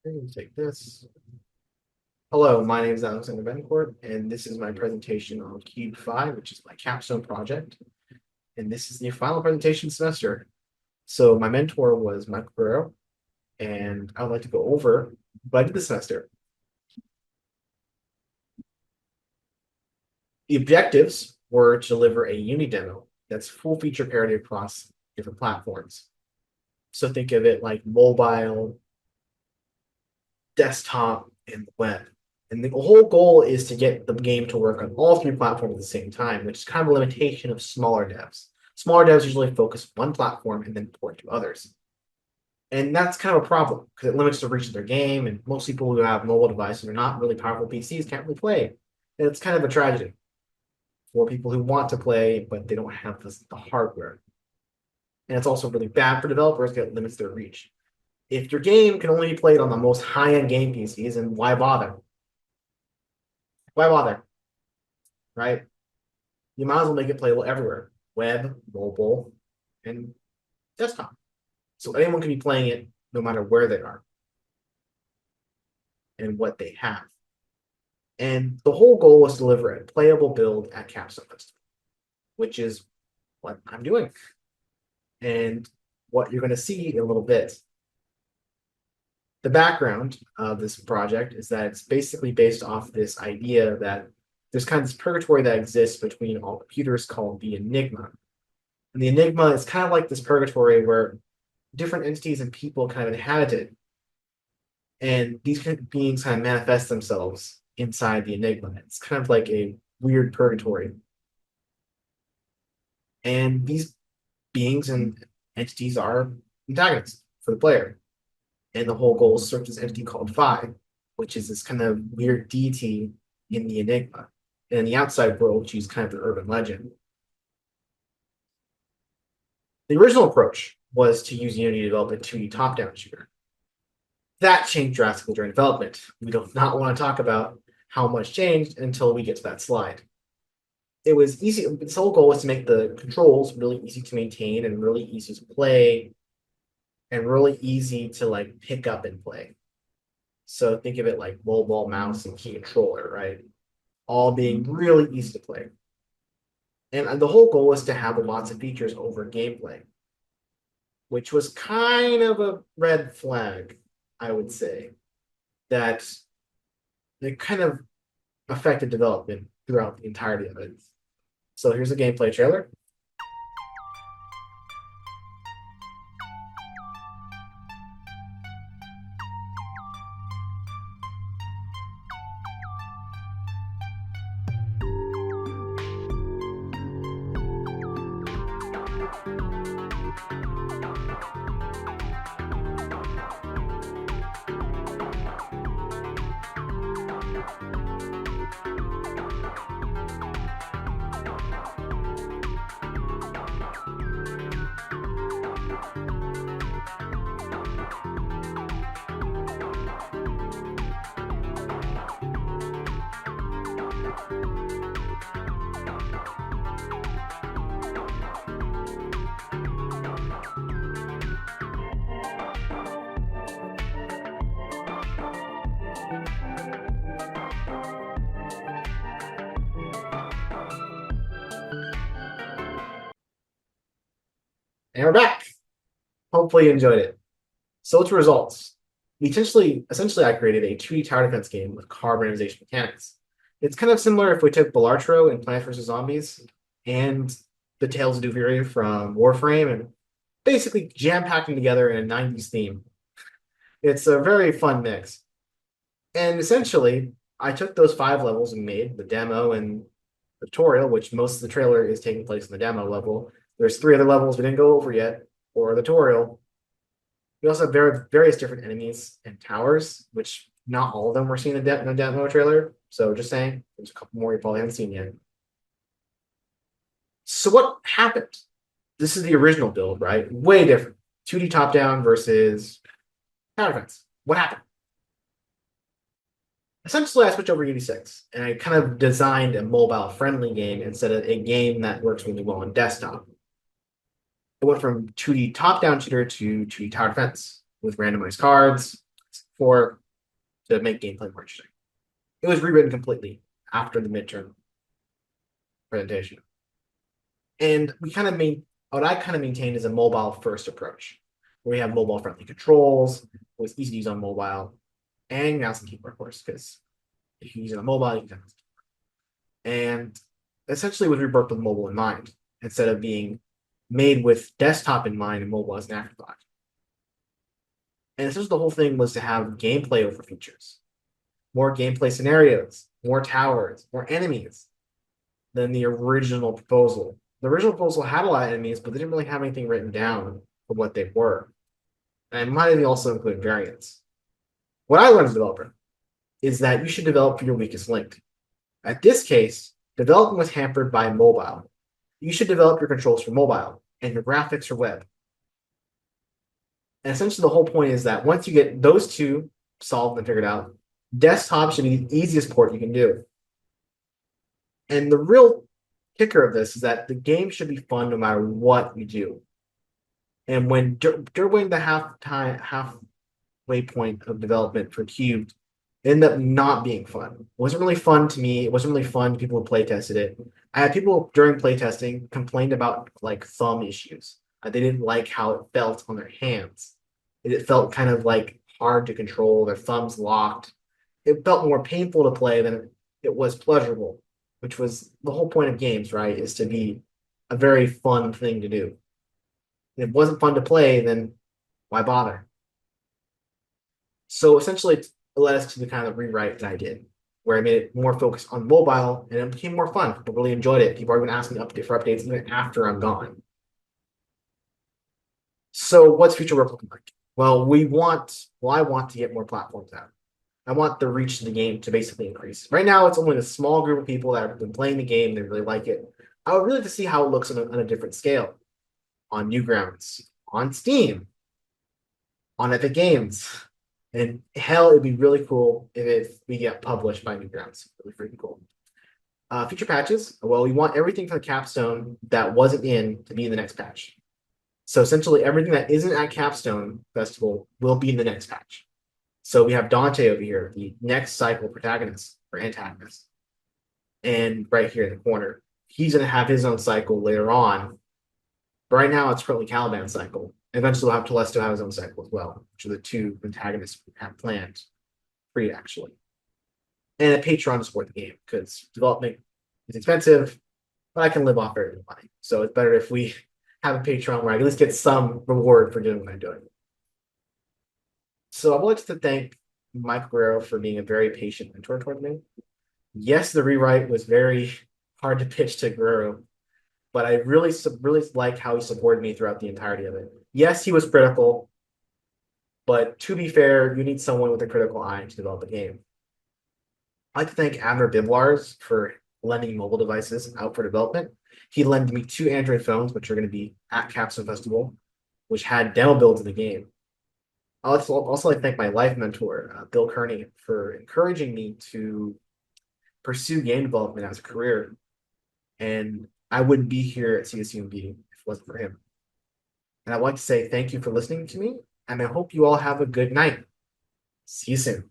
I'm going to take this. Hello, my name is Alexander Bencourt, and this is my presentation on Cube 5, which is my capstone project. And this is the final presentation semester. So my mentor was Michael Guerrero, and I would like to go over what I did this semester. The objectives were to deliver a Unity demo that's full feature parity across different platforms. So think of it like mobile, desktop, and web. And the whole goal is to get the game to work on all three platforms at the same time, which is kind of a limitation of smaller devs. Smaller devs usually focus one platform and then port to others. And that's kind of a problem because it limits the reach of their game. And most people who have mobile devices or not really powerful PCs can't really play. And it's kind of a tragedy for people who want to play, but they don't have the hardware. And it's also really bad for developers because it limits their reach. If your game can only be played on the most high-end game PCs, then why bother? Why bother? Right? You might as well make it playable everywhere. Web, mobile, and desktop. So anyone can be playing it no matter where they are and what they have. And the whole goal was to deliver a playable build at Capstone Festival, which is what I'm doing and what you're going to see in a little bit. The background of this project is that it's basically based off this idea that there's kind of this purgatory that exists between all computers called the Enigma. And the Enigma is kind of like this purgatory where different entities and people kind of inhabit it. And these beings kind of manifest themselves inside the Enigma. It's kind of like a weird purgatory. And these beings and entities are antagonists for the player. And the whole goal is to search this entity called Phi, which is this kind of weird deity in the Enigma. And in the outside world, she's kind of the urban legend. The original approach was to use Unity to develop a 2D top-down shooter. That changed drastically during development. We do not want to talk about how much changed until we get to that slide. It was easy. The whole goal was to make the controls really easy to maintain and really easy to play and really easy to like pick up and play. So think of it like mobile, mouse, and key controller, right? All being really easy to play. And the whole goal was to have lots of features over gameplay, which was kind of a red flag, I would say, that it kind of affected development throughout the entirety of it. So here's a gameplay trailer. And we're back. Hopefully you enjoyed it. So its results. Essentially, I created a 2D tower defense game with card randomization mechanics. It's kind of similar if we took Balatro and Plants vs. Zombies and the Tales of Duviri from Warframe and basically jam-packed them together in a 90s theme. It's a very fun mix. And essentially, I took those 5 levels and made the demo and the tutorial, which most of the trailer is taking place in the demo level. There's 3 other levels we didn't go over yet, or the tutorial. We also have various different enemies and towers, which not all of them were seen in the demo trailer. So just saying, there's a couple more you probably haven't seen yet. So what happened? This is the original build, right? Way different. 2D top-down versus tower defense. What happened? Essentially, I switched over to Unity 6, and I kind of designed a mobile-friendly game instead of a game that works really well on desktop. It went from 2D top-down shooter to 2D tower defense with randomized cards, for to make gameplay more interesting. It was rewritten completely after the midterm presentation. And we kind of made what I kind of maintained is a mobile first approach, where we have mobile friendly controls, it was easy to use on mobile, and mouse and keyboard, of course, because if you use it on mobile, you can. And essentially was reworked with mobile in mind instead of being made with desktop in mind and mobile as an afterthought. And essentially the whole thing was to have gameplay over features, more gameplay scenarios, more towers, more enemies than the original proposal. The original proposal had a lot of enemies, but they didn't really have anything written down for what they were. And it might have also included variants. What I learned as a developer is that you should develop for your weakest link. At this case, development was hampered by mobile. You should develop your controls for mobile and your graphics for web. And essentially the whole point is that once you get those two solved and figured out, desktop should be the easiest port you can do. And the real kicker of this is that the game should be fun no matter what you do. And when during the halfway point of development for Cubed, it ended up not being fun. It wasn't really fun to me. It wasn't really fun to people who play tested it. I had people during playtesting complained about like thumb issues. They didn't like how it felt on their hands. It felt kind of like hard to control, their thumbs locked. It felt more painful to play than it was pleasurable, which was the whole point of games, right? Is to be a very fun thing to do. If it wasn't fun to play, then why bother? So essentially, it led us to the kind of rewrite that I did, where I made it more focused on mobile, and it became more fun. People really enjoyed it. People are even asking for updates even after I'm gone. So what's future work looking like? Well, I want to get more platforms out. I want the reach of the game to basically increase. Right now, it's only a small group of people that have been playing the game. They really like it. I would really like to see how it looks on a different scale, on Newgrounds, on Steam, on Epic Games. And hell, it'd be really cool if we get published by Newgrounds. Really freaking cool. Future patches. Well, we want everything from the Capstone that wasn't in to be in the next patch. So essentially, everything that isn't at Capstone Festival will be in the next patch. So we have Dante over here, the next cycle protagonist or antagonist. And right here in the corner, he's going to have his own cycle later on. But right now, it's currently Caliban's cycle. Eventually, we'll have Telesto have his own cycle as well, which are the two antagonists we have planned, free actually. And a Patreon to support the game because development is expensive, but I can live off very little money. So it's better if we have a Patreon where I at least get some reward for doing what I'm doing. So I would like to thank Mike Guerrero for being a very patient mentor toward me. Yes, the rewrite was very hard to pitch to Guerrero, but I really like how he supported me throughout the entirety of it. Yes, he was critical, but to be fair, you need someone with a critical eye to develop a game. I'd like to thank Abner Biblars for lending mobile devices out for development. He lent me 2 Android phones, which are going to be at Capstone Festival, which had demo builds of the game. I'd also like to thank my life mentor, Bill Kearney, for encouraging me to pursue game development as a career. And I wouldn't be here at CSUMB if it wasn't for him. And I'd like to say thank you for listening to me, and I hope you all have a good night. See you soon.